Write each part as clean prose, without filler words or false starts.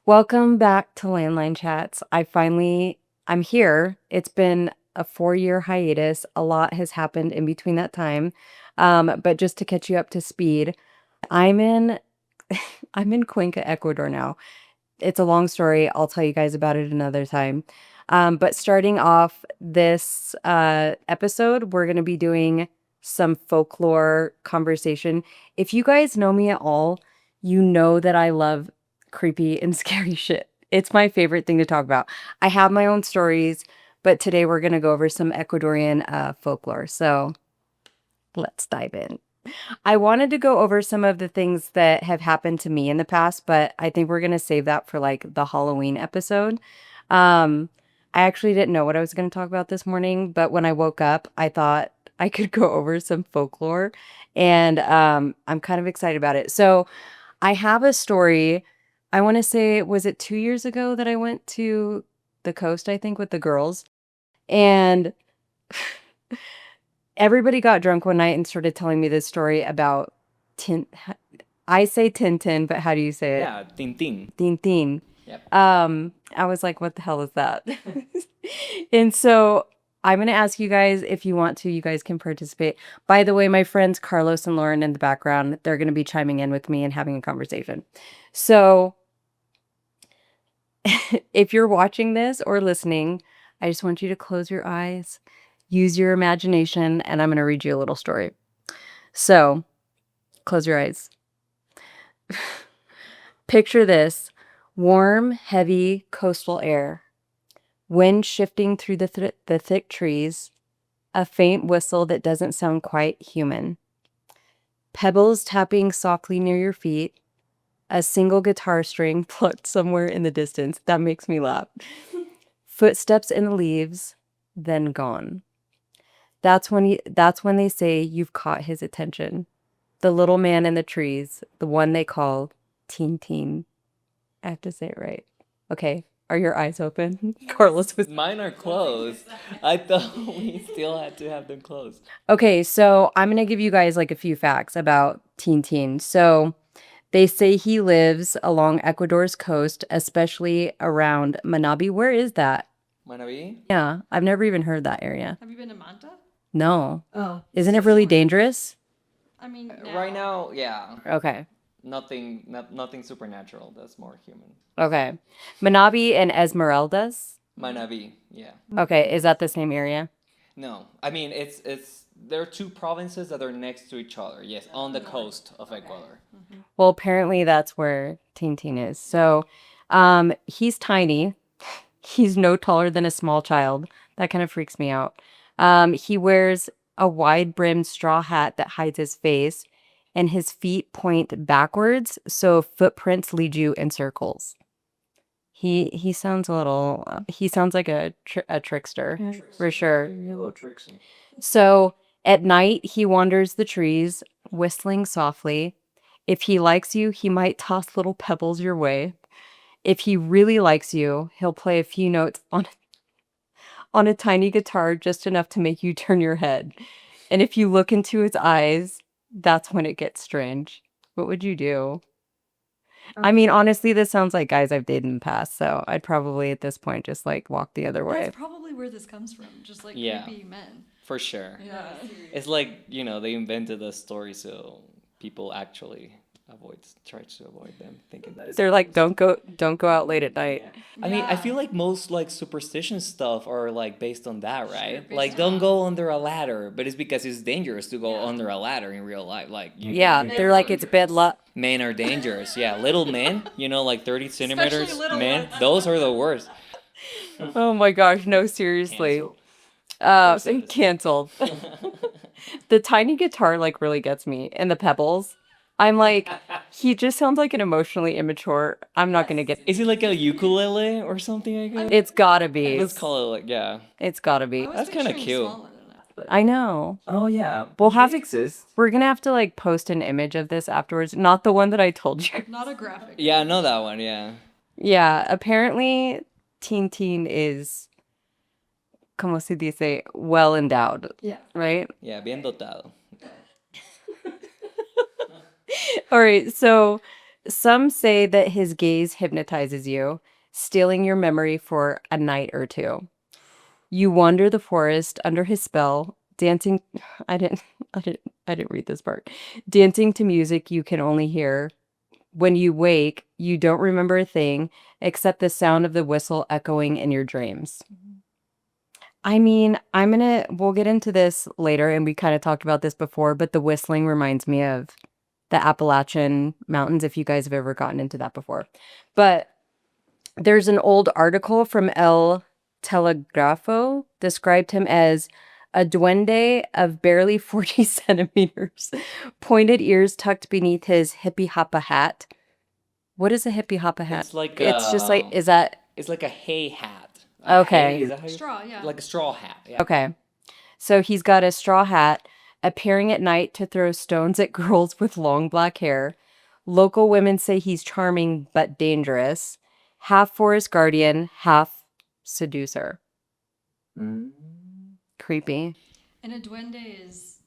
Welcome back to Landline Chats. I'm here. It's been a 4-year hiatus. A lot has happened in between that time. But just to catch you up to speed, I'm in I'm in Cuenca, Ecuador now. It's a long story. I'll tell you guys about it another time. But starting off this episode, we're going to be doing some folklore conversation. If you guys know me at all, you know that I love creepy and scary shit. It's my favorite thing to talk about. I have my own stories, but today we're going to go over some Ecuadorian folklore. So let's dive in. I wanted to go over some of the things that have happened to me in the past, but I think we're going to save that for like the Halloween episode. Um, I actually didn't know what I was going to talk about this morning, but when I woke up, I thought I could go over some folklore and I'm kind of excited about it. So I have a story. I want to say, was it 2 years ago that I went to the coast, I think, with the girls? And everybody got drunk one night and started telling me this story about Tin. I say Tintin, but how do you say it? Yeah, Tintin. Tintin. Yep. I was like, what the hell is that? And so I'm gonna ask you guys if you want to. You guys can participate. By the way, my friends Carlos and Lauren in the background, they're gonna be chiming in with me and having a conversation. So if you're watching this or listening, I just want you to close your eyes, use your imagination, and I'm going to read you a little story. So, close your eyes. Picture this: warm, heavy coastal air, wind shifting through the thick trees, a faint whistle that doesn't sound quite human, pebbles tapping softly near your feet, a single guitar string plucked somewhere in the distance. That makes me laugh. Footsteps in the leaves, then gone. That's when they say you've caught his attention. The little man in the trees, the one they call Tintin. I have to say it right. Okay, are your eyes open? Carlos was. Mine are closed. I thought we still had to have them closed. Okay, so I'm gonna give you guys like a few facts about Tintin. So they say he lives along Ecuador's coast, especially around Manabi. Where is that? Manabi? Yeah, I've never even heard that area. Have you been to Manta? No. Oh. Isn't it really dangerous? I mean, Right now, yeah. Okay. Nothing supernatural. That's more human. Okay. Manabi and Esmeraldas. Manabi, yeah. Okay, is that the same area? No, I mean it's there are two provinces that are next to each other. Yes, on the coast of Ecuador. Well, apparently that's where Tintin is. So, he's tiny. He's no taller than a small child. That kind of freaks me out. He wears a wide-brimmed straw hat that hides his face, and his feet point backwards, so footprints lead you in circles. He sounds a little. He sounds like a trickster for sure. A little tricksy. So at night he wanders the trees, whistling softly. If he likes you, he might toss little pebbles your way. If he really likes you, he'll play a few notes on a tiny guitar, just enough to make you turn your head. And if you look into his eyes, that's when it gets strange. What would you do? I mean, honestly, this sounds like guys I've dated in the past, so I'd probably at this point just like walk the other way. that's probably where this comes from. Just like Yeah. creepy men. For sure. Yeah. It's like, they invented a story so people actually try to avoid them thinking that it's. They're like, don't go out late at night. I mean, I feel Yeah. like most like superstition stuff are like based on that, right? based Like, on don't that. go under a ladder, but it's because it's dangerous to go under a ladder in real life. Like, Yeah, they're like, it's bad luck. men are dangerous. Yeah, little men, like 30 centimeters little men, ones. those are the worst. Oh my gosh, no, seriously. Canceled. Canceled. The tiny guitar like really gets me, and the pebbles. I'm like, he just sounds like an emotionally immature. I'm not gonna get. Is it like a ukulele or something like that? It's gotta be. Let's call it like, yeah. It's gotta be. I was That's kinda picturing cute. smaller than that. I know. Oh, yeah. We'll have exists. We're gonna have to like post an image of this afterwards. Not the one that I told you. Not a graphic. Yeah, I know that one, yeah. Yeah, apparently Tintin is, como se dice, well endowed, Yeah. right? Yeah, bien dotado. All right, so Some say that his gaze hypnotizes you, stealing your memory for a night or two. You wander the forest under his spell, dancing. I didn't. I didn't read this part. Dancing to music you can only hear. When you wake, you don't remember a thing except the sound of the whistle echoing in your dreams. I mean, we'll get into this later, and we kind of talked about this before, but the whistling reminds me of the Appalachian Mountains, if you guys have ever gotten into that before. But there's an old article from El Telegrafo described him as a duende of barely 40 centimeters, pointed ears tucked beneath his hippie hoppa hat. What is a hippie hoppa hat? It's like It's just like, is that it's like a hay hat. Okay. Hay, is that how you Straw, yeah. like a straw hat? Yeah. okay? So he's got a straw hat, appearing at night to throw stones at girls with long black hair. Local women say he's charming but dangerous. Half forest guardian, half seducer. Mm. Creepy. And a duende is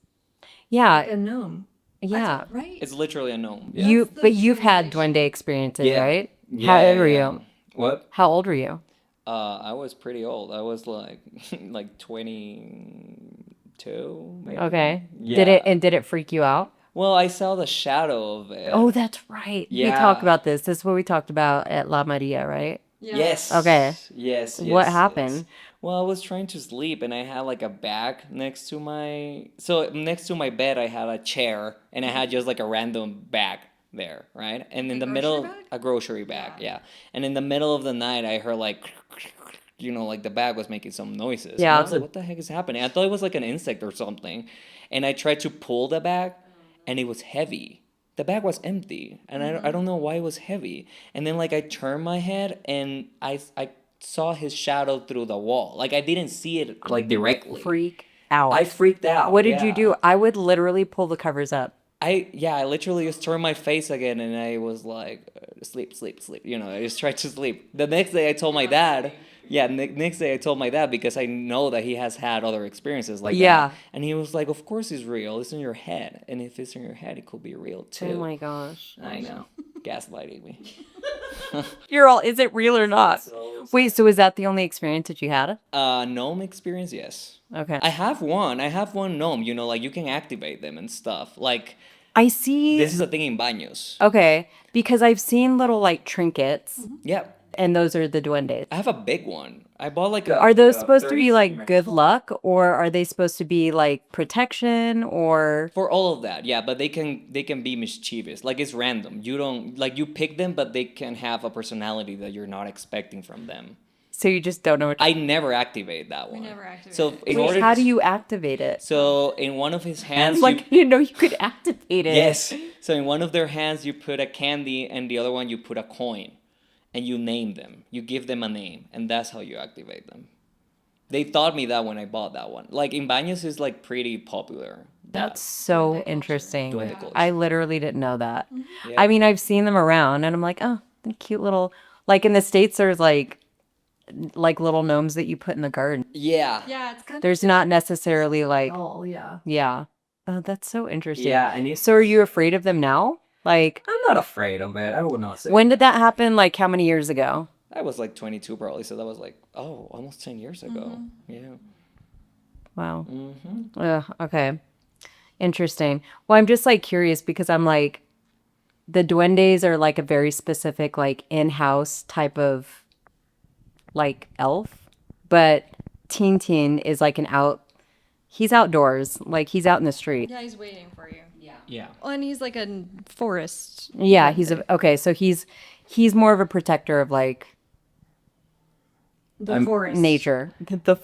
Yeah, A gnome. yeah. right. It's literally a gnome. Yeah. You, That's the but you've had visualization. duende experiences, Yeah. right? Yeah, How old were yeah. you? What? How old were you? I was pretty old. I was like like 22, maybe. Okay. Yeah. Did it freak you out? Well, I saw the shadow of it. Oh, that's right. We Yeah. talked about this. This is what we talked about at La Maria, right? Yeah. Yes. Okay. Yes. What yes, happened? yes. Well, I was trying to sleep and I had like a bag next to my next to my bed I had a chair and I had just like a random bag there, right? And in A the grocery middle bag? a grocery bag, Yeah. yeah. And in the middle of the night I heard like like the bag was making some noises. Yeah. And I was like, what the heck is happening? I thought it was like an insect or something. And I tried to pull the bag and it was heavy. The bag was empty and I don't know why it was heavy. And then like I turned my head and I saw his shadow through the wall. Like I didn't see it like directly. Freak out. I freaked out. What did you yeah. do? I would literally pull the covers up. I literally just turned my face again and I was like sleep, sleep, sleep. I just tried to sleep. The next day I told my dad. Yeah, next day I told my dad because I know that he has had other experiences like Yeah. that. And he was like, "Of course it's real. It's in your head. And if it's in your head, it could be real too." Oh my gosh. I know. Gaslighting me. You're all, is it real or not? Wait, so is that the only experience that you had? Gnome experience, yes. Okay. I have one. I have one gnome, like you can activate them and stuff. Like I see. this is a thing in baños. Okay, because I've seen little like trinkets, Yeah. and those are the duendes. I have a big one. I bought like a Are those supposed to be 30 like good luck, or are they supposed to be like protection, or for all of that, yeah, but they can be mischievous. Like it's random. You don't like you pick them, but they can have a personality that you're not expecting from them. so you just don't know what? I never activate that We one. never activated So it. in Wait, order, how do you activate it? so in one of his hands, Like I didn't know you could activate it. yes. So in one of their hands, you put a candy, and the other one you put a coin, and you name them. You give them a name, and that's how you activate them. They taught me that when I bought that one. Like in Baños is like pretty popular. That's so interesting. Duende culture. I literally didn't know that. Yeah. I mean, I've seen them around, and I'm like, oh, the cute little. Like in the States, there's like little gnomes that you put in the garden. Yeah. Yeah, it's kind There's not necessarily like, Oh yeah. yeah. Oh, that's so interesting. Yeah, and it's, So are you afraid of them now? Like, I'm not afraid of it. I would not say. when did that happen? Like, how many years ago? I was like 22 probably, so that was like, almost 10 years ago. Yeah. Wow. Mm-hmm. Okay. Interesting. Well, I'm just like curious because I'm like, the duendes are like a very specific, like in-house type of like elf, but Tintin is like he's outdoors, like he's out in the street. Yeah, he's waiting for you. Yeah. Well, and he's like a forest. Yeah, okay, so he's more of a protector of like I'm- forest. nature.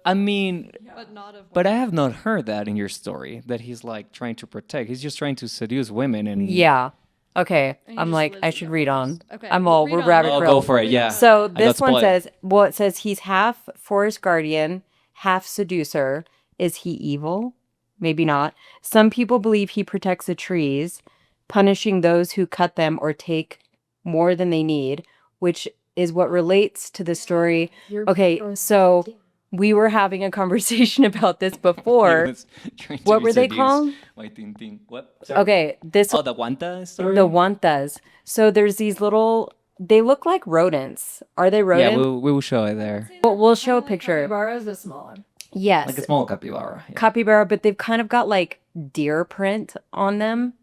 I mean, But not of. but I have not heard that in your story that he's like trying to protect. He's just trying to seduce women and Yeah. Okay. And he I'm just like, lives I in should the read on. forest. Okay, I'm well, all, read we're on. rabbit I'll trail. go for it. Yeah. So I got this one spoiled. says, well, it says he's half forest guardian, half seducer. Is he evil? Maybe not. Some people believe he protects the trees, punishing those who cut them or take more than they need, which is what relates to the story. Okay, so we were having a conversation about this He before. was trying to What be were they seduced called? by Tintin. What? Okay, this Oh, the Wanta story? the wantas. So there's these little. They look like rodents. Are they Yeah, rodents? we will show it there. We'll show a picture. Capybara is a small one. Yes, Like a small capybara. Yeah. capybara, but they've kind of got like deer print on them.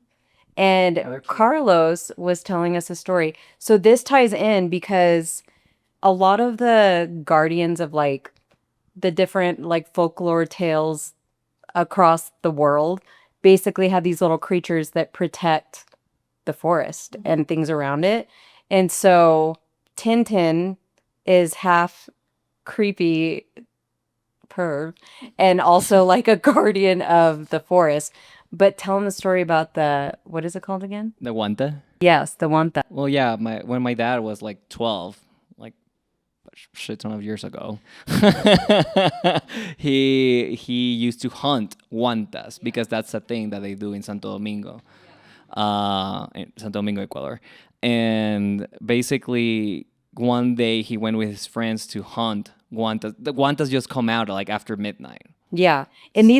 And they're cute. Carlos was telling us a story. So this ties in because a lot of the guardians of like the different like folklore tales across the world basically have these little creatures that protect the forest and things around it. And so Tintin is half creepy perv and also like a guardian of the forest. But tell him the story about the what is it called again? The Wanta? Yes, the one that. Well, yeah, when my dad was like 12, like a shit ton of years ago, he used to hunt wantas because that's a thing that they do in Santo Domingo, Ecuador. And basically, one day he went with his friends to hunt guantas. The guantas just come out like after midnight. Yeah. And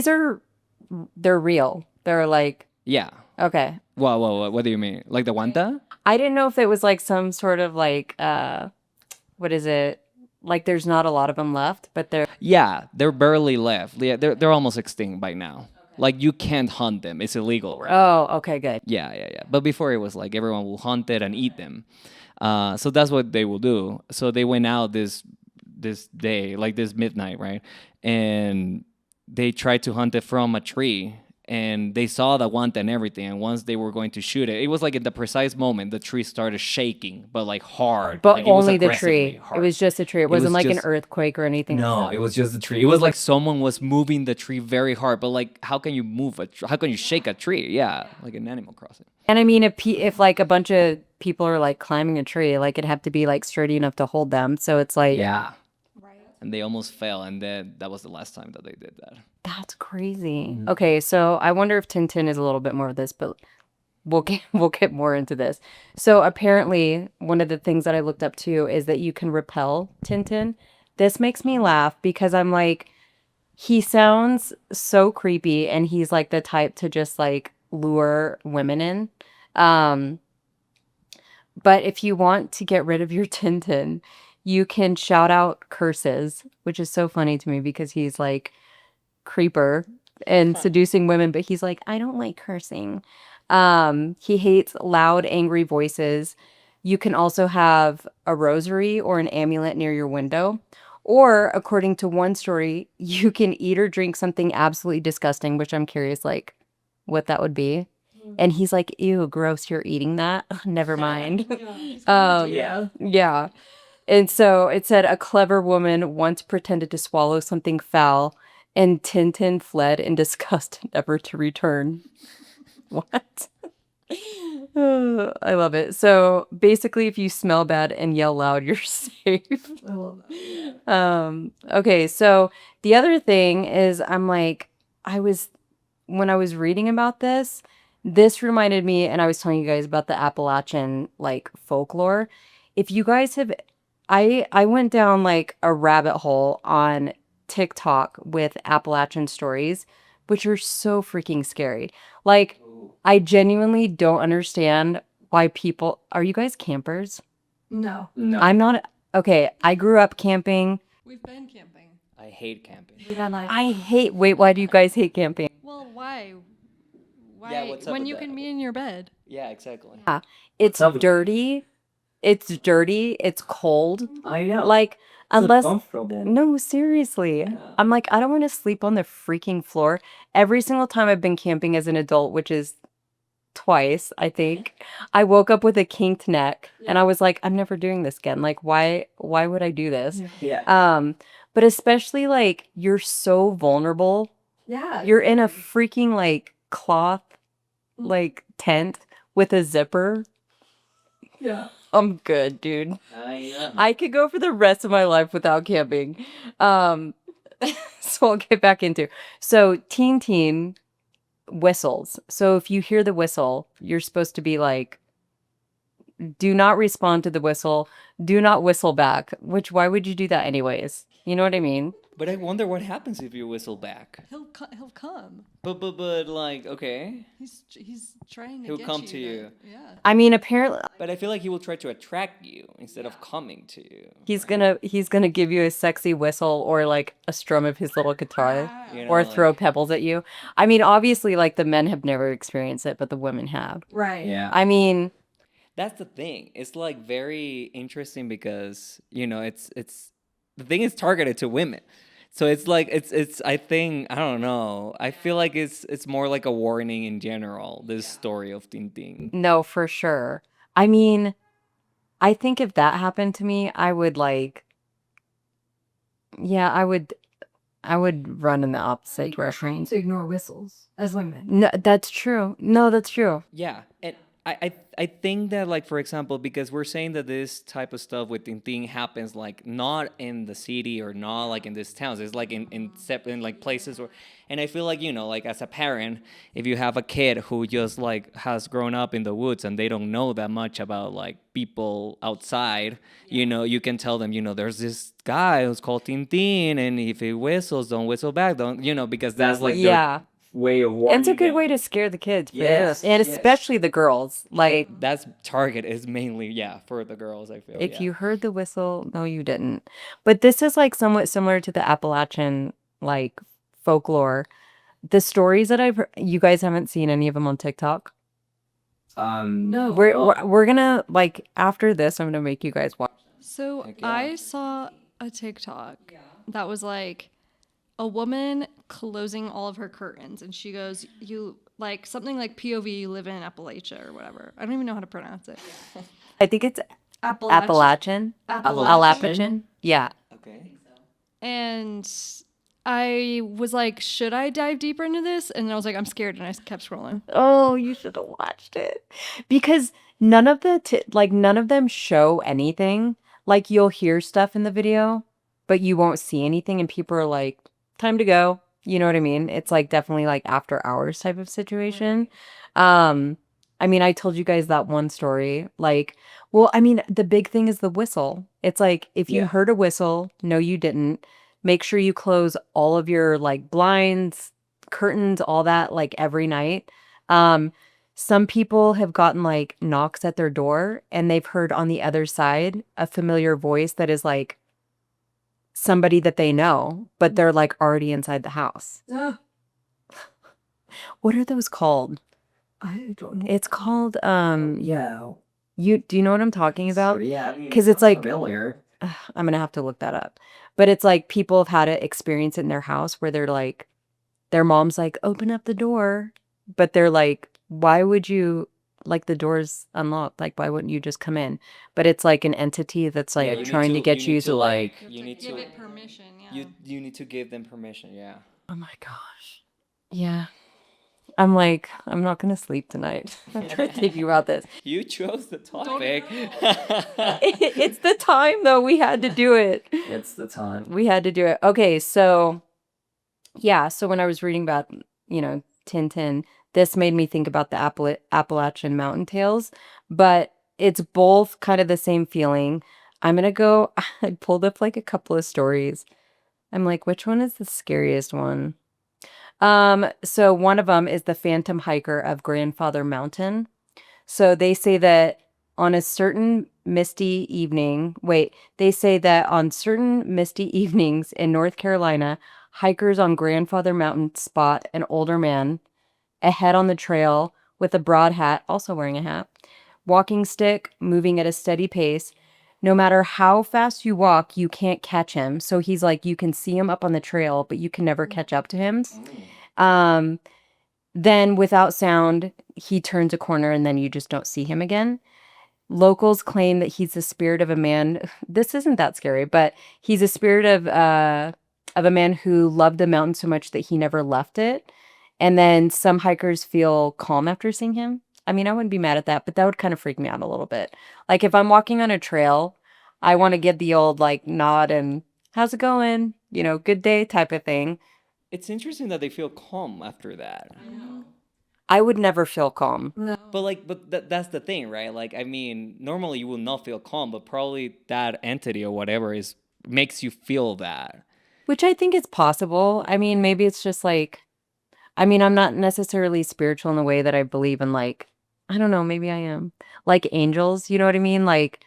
they're real. They're like, Yeah. okay. Whoa. What do you mean? Like the guanta? I didn't know if it was like some sort of like, what is it? Like there's not a lot of them left, but they're, Yeah, they're barely left. Yeah, they're almost extinct by now. Like you can't hunt them; it's illegal, right? oh, okay, good. Yeah. But before it was like everyone will hunt it and eat them. So that's what they will do. So they went out this day, like this midnight, right? And they tried to hunt it from a tree. And they saw the guanta and everything. And once they were going to shoot it, it was like at the precise moment the tree started shaking, but like hard. But Like, it was only the aggressively tree. hard. It was just a tree. It wasn't was like an just- earthquake or anything. No, it was just the tree. It was like someone was moving the tree very hard, but like, how can you move how can you shake a tree? Yeah, like an Animal Crossing. And I mean, if like a bunch of people are like climbing a tree, like it'd have to be like sturdy enough to hold them. So it's like, Yeah, Right. and they almost fell, and then that was the last time that they did that. that's crazy. Okay, so I wonder if Tintin is a little bit more of this, but we'll get more into this. So apparently, one of the things that I looked up too is that you can repel Tintin. This makes me laugh because I'm like, he sounds so creepy, and he's like the type to just like lure women in. Um, but if you want to get rid of your Tintin, you can shout out curses, which is so funny to me because he's like creeper and seducing women, but he's like, I don't like cursing. He hates loud, angry voices. You can also have a rosary or an amulet near your window. Or, according to one story, you can eat or drink something absolutely disgusting, which I'm curious, like, what that would be. And he's like, ew, gross, you're eating that? Never mind. Yeah. Yeah. And so it said a clever woman once pretended to swallow something foul, and Tintin fled in disgust, never to return. What? I love it. So basically, if you smell bad and yell loud, you're safe. I love that. Okay, so the other thing is, I'm like, when I was reading about this, this reminded me, and I was telling you guys about the Appalachian like folklore. If you guys have, I went down like a rabbit hole on TikTok with Appalachian stories, which are so freaking scary. Like, I genuinely don't understand why people, are you guys campers? No. No. I'm not. Okay, I grew up camping. We've been camping. I hate camping. Wait, why do you guys hate camping? Well, why? Why? Yeah, what's up when with you that? can be in your bed. Yeah, exactly. It's up with- dirty. It's dirty. It's cold. I know. Like, It's unless. uncomfortable. No, seriously. I'm like, I don't want to sleep on the freaking floor. Every single time I've been camping as an adult, which is twice, I think, I woke up with a kinked neck and I was like, I'm never doing this again. Like, why would I do this? Yeah. But especially like you're so vulnerable. Yeah. You're in a freaking like cloth like tent with a zipper. Yeah. I'm good, dude. I know. I could go for the rest of my life without camping. So I'll get back into. So Tintin whistles. So if you hear the whistle, you're supposed to be like, do not respond to the whistle. Do not whistle back. Which, why would you do that anyways? You know what I mean? But I wonder what happens if you whistle back. He'll come. But like, okay, He's trying to He'll get come you to you. Yeah. I mean, apparently but I feel like he will try to attract you instead of coming to you. he's gonna give you a sexy whistle or like a strum of his little guitar You know, or throw like- pebbles at you. I mean, obviously, like the men have never experienced it, but the women have. Right. Yeah. I mean, That's the thing. It's like very interesting because it's the thing is targeted to women. So it's like it's I think I don't know. I feel like it's more like a warning in general. This story of Tintin. no, for sure. I mean, I think if that happened to me, I would like, yeah, I would run in the opposite direction. To ignore whistles as women. No, that's true. No, that's true. Yeah, and I think that like for example because we're saying that this type of stuff with Tintin happens like not in the city or not like in these towns. It's like in like places where, and I feel like like as a parent, if you have a kid who just like has grown up in the woods and they don't know that much about like people outside, you can tell them there's this guy who's called Tintin, and if he whistles, don't whistle back, don't because that's like Yeah. Way of And warning. it's a good them. way to scare the kids. Yes, And yes. especially the girls. Like, that's target is mainly for the girls. I feel if you heard the whistle, no, you didn't. But this is like somewhat similar to the Appalachian like folklore. The stories that I've heard, you guys haven't seen any of them on TikTok. No. We're gonna like after this, I'm gonna make you guys watch. So Heck yeah. I saw a TikTok that was like a woman closing all of her curtains, and she goes, "You like something like POV, you live in Appalachia or whatever." I don't even know how to pronounce it. I think it's Appalachian. Appalachian. Yeah. Okay. And I was like, should I dive deeper into this? And I was like, I'm scared, and I kept scrolling. Oh, you should have watched it because none of none of them show anything. Like you'll hear stuff in the video, but you won't see anything, and people are like, "Time to go." You know what I mean? It's like definitely like after hours type of situation. I mean, I told you guys that one story. Like, well, I mean, the big thing is the whistle. It's like if you Yeah. heard a whistle, no, you didn't. Make sure you close all of your like blinds, curtains, all that like every night. Some people have gotten like knocks at their door and they've heard on the other side a familiar voice that is like somebody that they know, but they're like already inside the house. What are those called? I don't know. It's called Yeah. do you know what I'm talking about? Yeah. I mean, 'Cause it's like- familiar. I'm gonna have to look that up. But it's like people have had to experience it in their house where they're like, their mom's like, open up the door. But they're like, why would you, like the door's unlocked? Like, why wouldn't you just come in? But it's like an entity that's like Yeah, you need trying to get you need to like, you need give to it permission. Yeah. you need to give them permission. Yeah. oh my gosh. Yeah. I'm like, I'm not gonna sleep tonight. I'm trying to think about this. You chose the topic. It's the time though. We had to do it. It's the time. We had to do it. Okay, so yeah, so when I was reading about, Tintin, this made me think about the Appalachian Mountain Tales, but it's both kind of the same feeling. I'm gonna go, I pulled up like a couple of stories. I'm like, which one is the scariest one? So one of them is the Phantom Hiker of Grandfather Mountain. So they say that on a certain misty evening, they say that on certain misty evenings in North Carolina, hikers on Grandfather Mountain spot an older man ahead on the trail with a broad hat, also wearing a hat, walking stick, moving at a steady pace. No matter how fast you walk, you can't catch him. So he's like, you can see him up on the trail, but you can never catch up to him. Then without sound, he turns a corner and then you just don't see him again. Locals claim that he's the spirit of a man. This isn't that scary, but he's a spirit of a man who loved the mountain so much that he never left it. And then some hikers feel calm after seeing him. I mean, I wouldn't be mad at that, but that would kind of freak me out a little bit. Like if I'm walking on a trail, I want to give the old like nod and how's it going? Good day type of thing. It's interesting that they feel calm after that. I would never feel calm. But that's the thing, right? Like, I mean, normally you will not feel calm, but probably that entity or whatever makes you feel that. Which I think is possible. I mean, maybe it's just like, I mean, I'm not necessarily spiritual in the way that I believe in, like, I don't know, maybe I am. Like angels, you know what I mean? Like,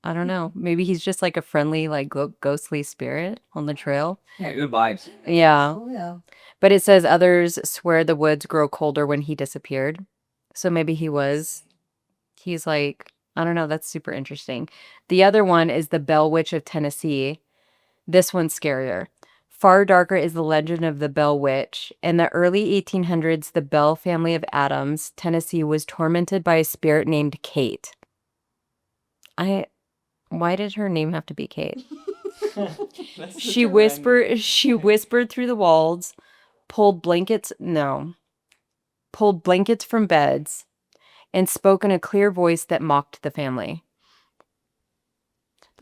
I don't know. Maybe he's just like a friendly, like ghostly spirit on the trail. Yeah, good vibes. Yeah. Oh, yeah. But it says others swear the woods grow colder when he disappeared. So maybe he's like, I don't know. That's super interesting. The other one is the Bell Witch of Tennessee. This one's scarier. Far darker is the legend of the Bell Witch. In the early 1800s, the Bell family of Adams, Tennessee, was tormented by a spirit named Kate. Why did her name have to be Kate? That's such She a random- whispered through the walls, pulled blankets from beds, and spoke in a clear voice that mocked the family.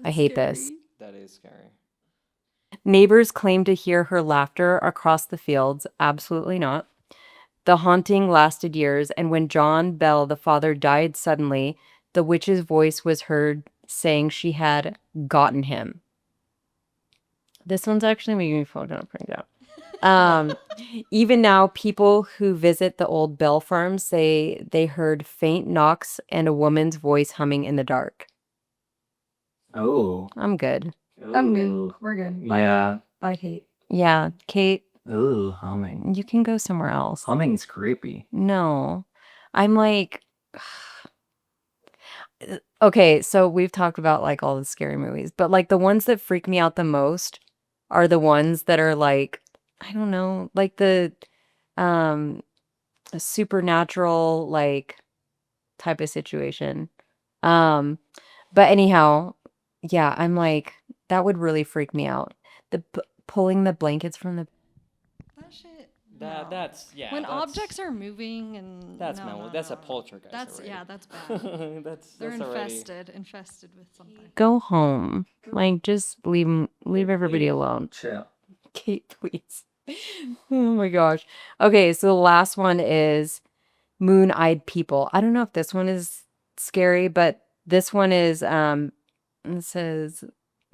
I hate this. That is scary. Neighbors claimed to hear her laughter across the fields. Absolutely not. The haunting lasted years, and when John Bell, the father, died suddenly, the witch's voice was heard saying she had gotten him. This one's actually making me fall down pretty down. Even now, people who visit the old Bell farm say they heard faint knocks and a woman's voice humming in the dark. Oh. I'm good. I'm good. We're good. Yeah. I hate. Yeah, Kate, Ooh, humming. you can go somewhere else. Humming's creepy. No, I'm like, okay, so we've talked about like all the scary movies, but like the ones that freak me out the most are the ones that are like, I don't know, like the um supernatural like type of situation. Um, but anyhow, yeah, I'm like that would really freak me out. Pulling the blankets from the That shit. That's When that's- objects are moving and That's no, man. no, That's no, a no. poltergeist. That's already. yeah, that's bad. They're They're infested with something. go home. Like just leave everybody alone. Chill. Kate, please. Oh my gosh. Okay, so the last one is moon-eyed people. I don't know if this one is scary, but this one is it says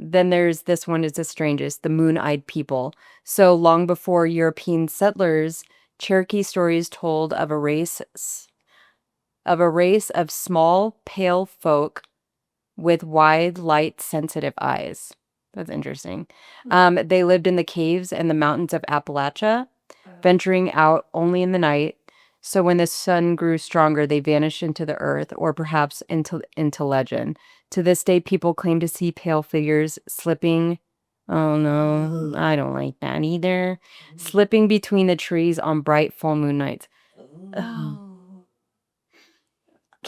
then there's this one is the strangest, the moon-eyed people. So long before European settlers, Cherokee stories told of a race of small, pale folk with wide, light, sensitive eyes. That's interesting. They lived in the caves and the mountains of Appalachia, venturing out only in the night. So when the sun grew stronger, they vanished into the earth or perhaps into legend. To this day, people claim to see pale figures slipping. Oh no, I don't like that either. Slipping between the trees on bright full moon nights.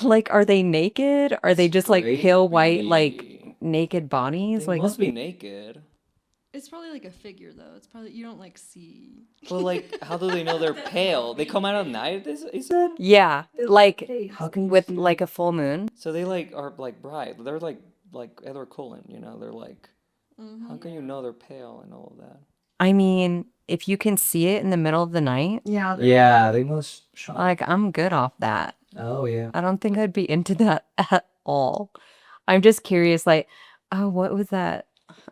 Like, are they naked? Are they just like pale white, like Creepy. naked bodies? They Like, must be naked. It's probably like a figure though. It's probably you don't like see. But like, how do they know they're pale? They come out at night. Is it? yeah, like How can you with see- like a full moon. So they like are like bright. They're like Edward Cullen. You know, they're like. How can you know they're pale and all of that? I mean, if you can see it in the middle of the night, Yeah. Yeah, they must shine. like I'm good off that. Oh, yeah. I don't think I'd be into that at all. I'm just curious, like, oh, what was that?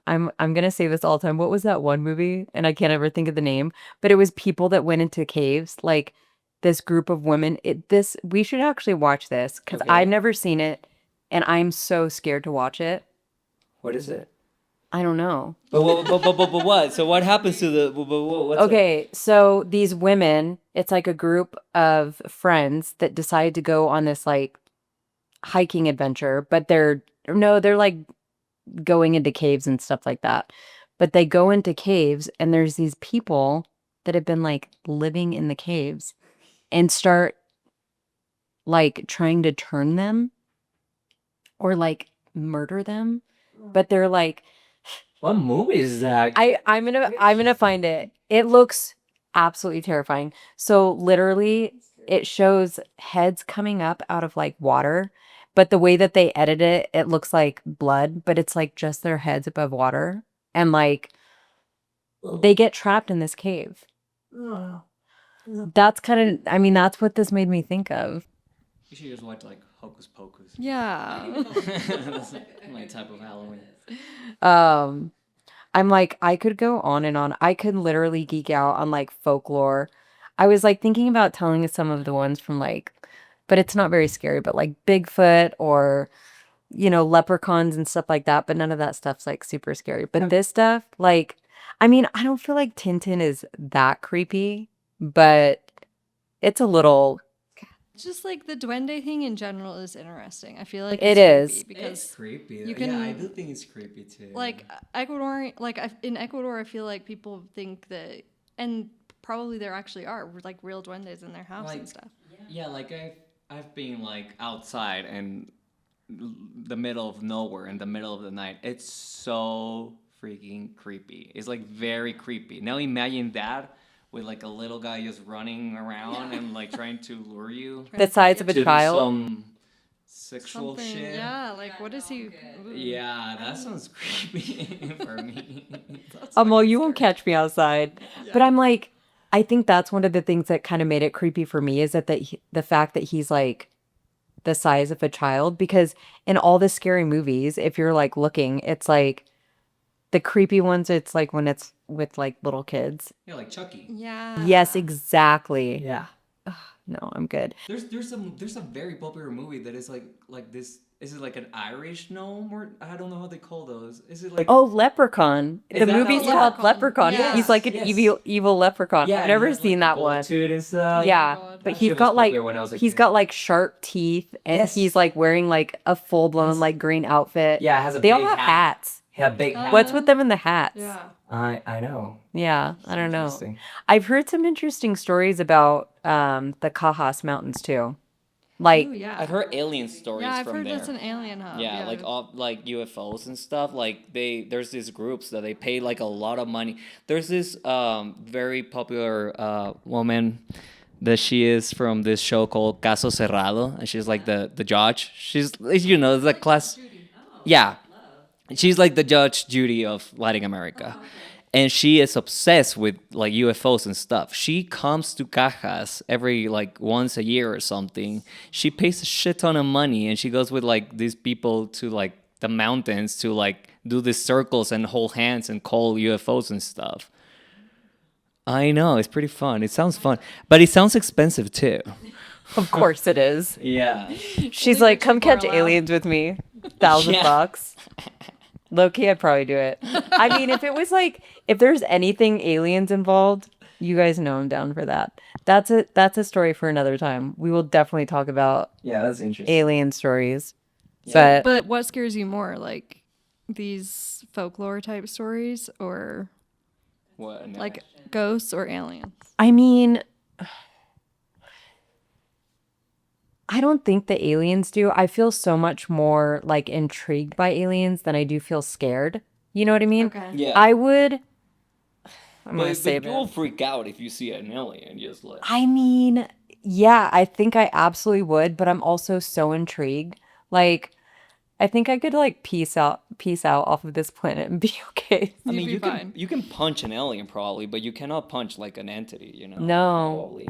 I'm gonna say this all the time. What was that one movie? And I can't ever think of the name, but it was people that went into caves, like this group of women. We should actually watch this because Okay. I've never seen it and I'm so scared to watch it. What is it? I don't know. But what? So what happens to the? What's Okay, so these women, it's like a group of friends that decide to go on this like hiking adventure, but they're like going into caves and stuff like that. But they go into caves and there's these people that have been like living in the caves and start like trying to turn them or like murder them. But they're like What movie is that? I'm gonna find it. It looks absolutely terrifying. So literally it shows heads coming up out of like water, but the way that they edit it, it looks like blood, but it's like just their heads above water. And like they get trapped in this cave. That's that's what this made me think of. You should just watch like Hocus Pocus. Yeah. That's my type of Halloween. Um I'm like, I could go on and on. I could literally geek out on like folklore. I was like thinking about telling you some of the ones from like, but it's not very scary, but like Bigfoot or, leprechauns and stuff like that. But none of that stuff's like super scary. But this stuff, like, I mean, I don't feel like Tintin is that creepy, but it's a little, Just like the duende thing in general is interesting. I feel like it it's is. creepy because creepy. you can- Yeah, I do think it's creepy too. like Ecuador, in Ecuador, I feel like people think that, and probably there actually are like real duendes in their house Like- and stuff. Yeah, like I've been like outside and the middle of nowhere in the middle of the night. It's so freaking creepy. It's like very creepy. Now imagine that with like a little guy just running around and like trying to lure you The size of a to do child. some sexual Something, shit. yeah. Like, what is he? Ooh. Yeah, that sounds creepy for me. Well, you won't catch me outside. But I'm like, I think that's one of the things that kind of made it creepy for me is that the fact that he's like the size of a child. Because in all the scary movies, if you're like looking, it's like the creepy ones, it's like when it's with like little kids. Yeah, like Chucky. Yeah. Yes, exactly. yeah. No, I'm good. There's a very popular movie that is like this. Is it like an Irish gnome or I don't know how they call those? Is it like Oh, Leprechaun. Is The that movie's the called Leprechaun? Leprechaun. Yes, He's like an yes. evil leprechaun. Yeah, I've and never he has, seen like, that one. Tooth and stuff. Yeah, God. but That he's shit was got like popular when I was a he's kid. got like sharp teeth and Yes. he's like wearing like a full blown like green outfit. Yeah, it has a They all big have hat. hats. Yeah, big hat. What's with them in the hats? Yeah. I know. Yeah, I don't know. Interesting. I've heard some interesting stories about the Cajas Mountains too. Like Ooh, yeah. I've heard alien stories Yeah, I've from heard there. that's an alien hub. Yeah, like all like UFOs and stuff. Like there's these groups that they pay like a lot of money. There's this very popular woman that she is from this show called Caso Cerrado, and she's like the judge. She's the class. Yeah, she's like the Judge Judy of Latin America. And she is obsessed with like UFOs and stuff. She comes to Cajas every like once a year or something. She pays a shit ton of money and she goes with like these people to like the mountains to like do these circles and hold hands and call UFOs and stuff. I know, it's pretty fun. It sounds fun, but it sounds expensive too. of course it is. Yeah. She's Only like, rich come people are catch allowed." aliens with me. $1,000 Yeah. bucks. Low key, I'd probably do it. I mean, if it was like, if there's anything aliens involved, you guys know I'm down for that. That's a story for another time. We will definitely talk about Yeah, that's interesting. alien stories. But But what scares you more, like these folklore type stories, or What? No. like ghosts or aliens? I mean, I don't think the aliens do. I feel so much more like intrigued by aliens than I do feel scared. You know what I mean? Okay. Yeah. I would. I'm gonna but save you will it. freak out if you see an alien. Just like I mean, yeah, I think I absolutely would, but I'm also so intrigued. Like, I think I could like peace out off of this planet and be okay. I mean, be you fine. can punch an alien probably, but you cannot punch like an entity. You know. No. Probably.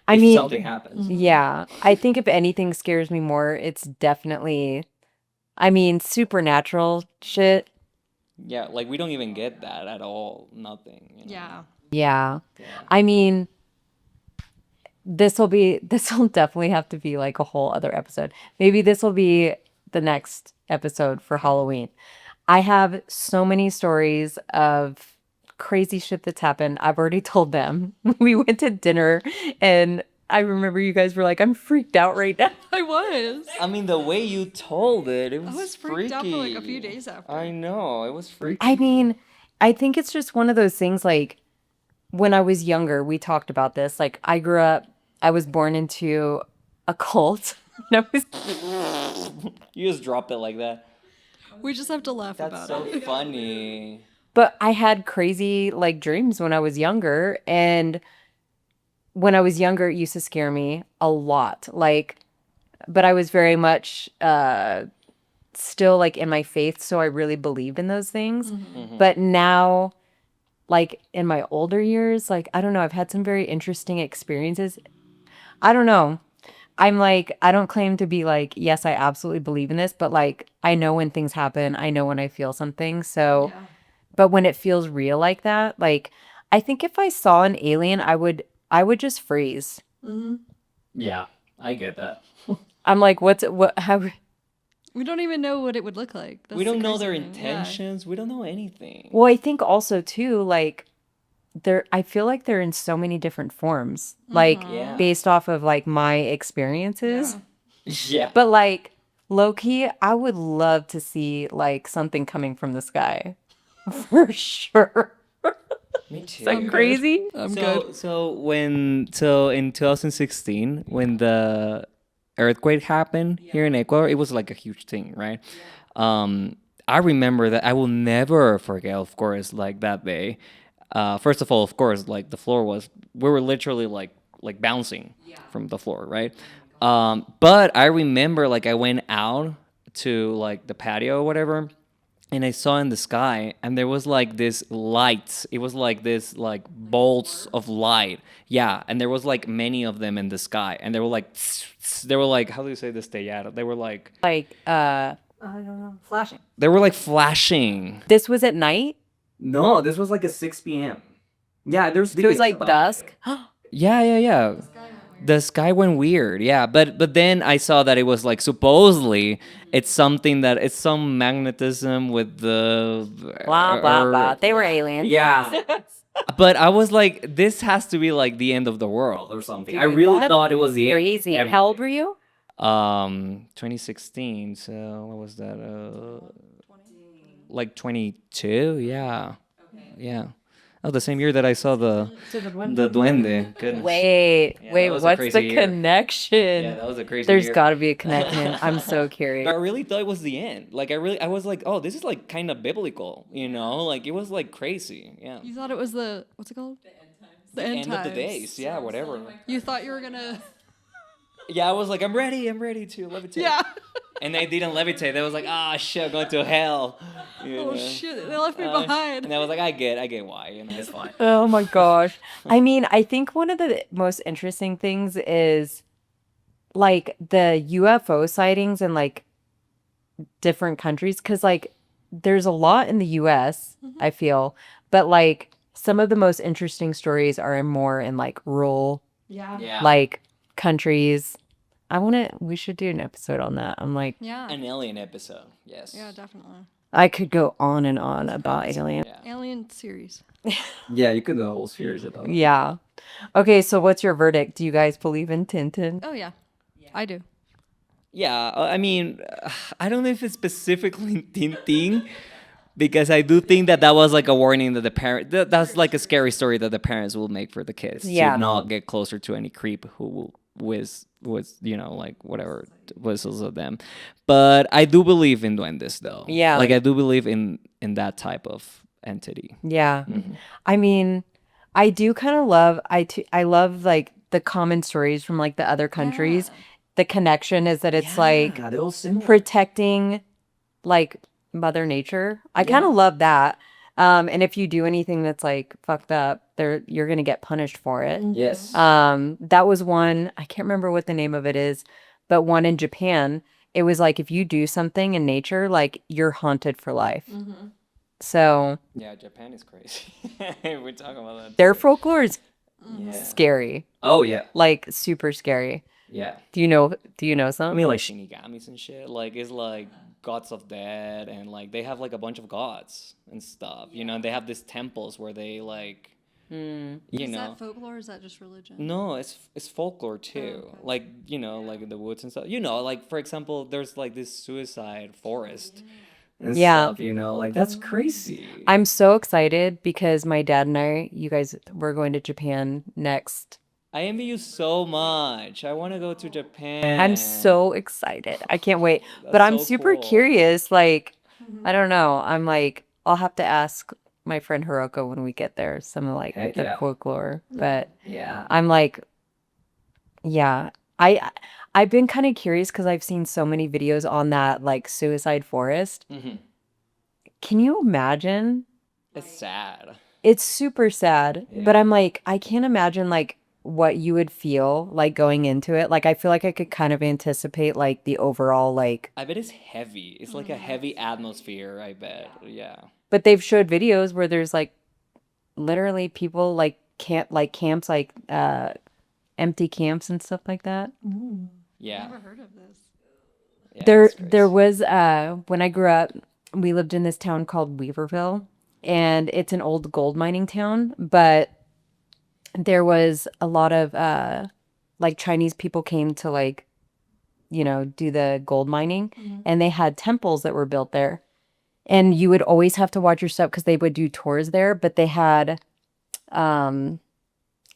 I If mean, something happens. yeah, I think if anything scares me more, it's definitely, I mean, supernatural shit. Yeah, like we don't even get that at all. Nothing. You know? Yeah. Yeah. Yeah. I mean, this will definitely have to be like a whole other episode. Maybe this will be the next episode for Halloween. I have so many stories of crazy shit that's happened. I've already told them. We went to dinner and I remember you guys were like, I'm freaked out right now. I was. I mean, the way you told it, it was I was freaky. freaked out for like a few days after. I know, it was freaky. I mean, I think it's just one of those things like when I was younger, we talked about this. Like I was born into a cult. And I was You just drop it like that. We just have to laugh That's about so it. funny. But I had crazy like dreams when I was younger, and when I was younger it used to scare me a lot. Like, but I was very much still like in my faith, so I really believed in those things. But now like in my older years, like I don't know, I've had some very interesting experiences. I don't know. I'm like, I don't claim to be like, yes, I absolutely believe in this, but like I know when things happen, I know when I feel something. So Yeah. but when it feels real like that, like I think if I saw an alien, I would just freeze. Yeah, I get that. I'm like, how We don't even know what it would look like. We That's the don't know crazy their thing. Yeah. intentions. We don't know anything. well, I think also too, like I feel like they're in so many different forms, like Yeah. based off of like my experiences. Yeah. Yeah. But like low key, I would love to see like something coming from the sky. For sure. Me too. Is that crazy? I'm so good. so in 2016 when the earthquake happened here in Ecuador, it was like a huge thing, right? I remember that I will never forget, of course, like that day. First of all, of course, like the floor we were literally like bouncing from the floor, right? But I remember like I went out to like the patio or whatever, and I saw in the sky, and there was like this lights. It was like this like bolts of light. Yeah, and there was like many of them in the sky, and they were like, they were like, how do you say this? Stayado. They were like, Like I don't know, flashing. they were like flashing. This was at night? No, this was like a 6 p.m. Yeah, there's It was like dusk. Yeah. The sky went weird. Yeah, but then I saw that it was like supposedly it's something that it's some magnetism with the Blah blah or- blah. They were aliens. Yeah, But I was like, this has to be like the end of the world. or something. I really thought it was the Crazy. How old were you? 2016. So what was that? Like 22. Yeah. Yeah. Oh, the same year that I saw the duende. Goodness. Wait, Yeah, wait, that was a what's crazy the year. connection? Yeah, that was a crazy There's year. got to be a connection. I'm so curious. I really thought it was the end. Like I was like, oh, this is like kind of biblical, you know? Like it was like crazy. Yeah. You thought it was the what's it called? The End of the times. days. Yeah, whatever. You thought you were gonna. Yeah, I was like, I'm ready to levitate. Yeah. And they didn't levitate. They was like, ah, shit, I'm going to hell. You Oh know? shit! They left me behind. And I was like, I get why. You know, it's fine. Oh my gosh. I mean, I think one of the most interesting things is like the UFO sightings in like different countries because like there's a lot in the US, I feel, but like some of the most interesting stories are more in like rural Yeah. like countries. We should do an episode on that. I'm like, Yeah. An alien episode. Yes. Yeah, definitely. I could go on and on about aliens. Yeah. Alien series. Yeah, you could do a whole series about it. Yeah. Okay, so what's your verdict? Do you guys believe in Tintin? Oh yeah. I do. Yeah, I mean, I don't know if it's specifically Tintin, because I do think that was like a warning that the parent, that's like a scary story that the parents will make for the kids Yeah. to not get closer to any creep who will was you know, like whatever whistles at them. But I do believe in duendes though. Yeah. Like I do believe in that type of entity. Yeah. I mean, I do kind of love I love like the common stories from like the other countries. The connection is that it's like Yeah, they're all similar. protecting like Mother Nature. I kind of love that. And if you do anything that's like fucked up, you're gonna get punished for it. Yes. That was one, I can't remember what the name of it is, but one in Japan, it was like if you do something in nature, like you're haunted for life. So Yeah, Japan is crazy. We're talking about that. their folklore is Yeah. scary, Oh yeah. like super scary. Yeah. Do you know I some? mean, like Shinigamis and shit. Like it's like gods of dead, and like they have like a bunch of gods and stuff. You know, and they have these temples where they like, you Is know. that folklore or is that just religion? No, it's folklore too. okay. Like, you know, like in the woods and stuff. You know, like for example, there's like this suicide forest. and Yeah. stuff, you know, like that's crazy. I'm so excited because my dad and we're going to Japan next. I envy you so much. I want to go to Japan. I'm so excited. I can't wait. But That's I'm so super cool. curious. Like, I don't know. I'm like, I'll have to ask my friend Hiroko when we get there some of like Heck the yeah. folklore. But Yeah. I'm like, yeah. I've been kind of curious because I've seen so many videos on that like suicide forest. Mhm. Can you imagine? It's sad. It's super sad, but I'm like, I can't imagine like what you would feel like going into it. Like I feel like I could kind of anticipate like the overall like, I bet it's heavy. It's like a heavy atmosphere, I bet. Yeah. but they've showed videos where there's like literally people like camps like empty camps and stuff like that. Yeah. Never heard of this. Yeah, There it's there crazy. was when I grew up, we lived in this town called Weaverville, and it's an old gold mining town, but there was a lot of like Chinese people came to like, do the gold mining, and they had temples that were built there. And you would always have to watch your step because they would do tours there, but they had um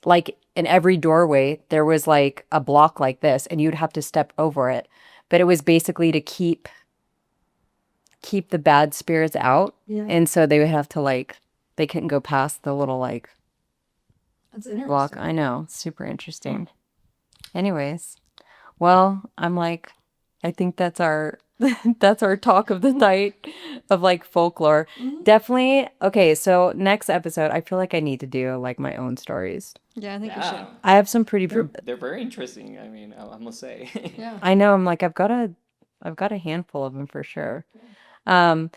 like in every doorway there was like a block like this and you'd have to step over it. But it was basically to keep the bad spirits out. Yeah. And so they would have to like they couldn't go past the little like That's interesting. block. I know, super interesting. Anyways, well, I'm like I think that's our that's our talk of the night of like folklore. Definitely. Okay, so next episode, I feel like I need to do like my own stories. Yeah, I think we Yeah. should. I have some pretty They're very interesting. I mean, I must say. Yeah. I know I'm like I've got a handful of them for sure. Um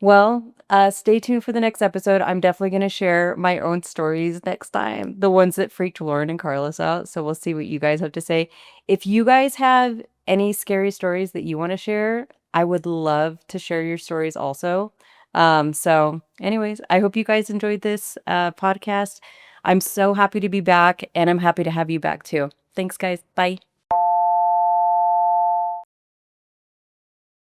well, stay tuned for the next episode. I'm definitely going to share my own stories next time, the ones that freaked Lauren and Carlos out. So we'll see what you guys have to say. If you guys have any scary stories that you want to share, I would love to share your stories also. So anyways, I hope you guys enjoyed this podcast. I'm so happy to be back, and I'm happy to have you back too. Thanks, guys. Bye.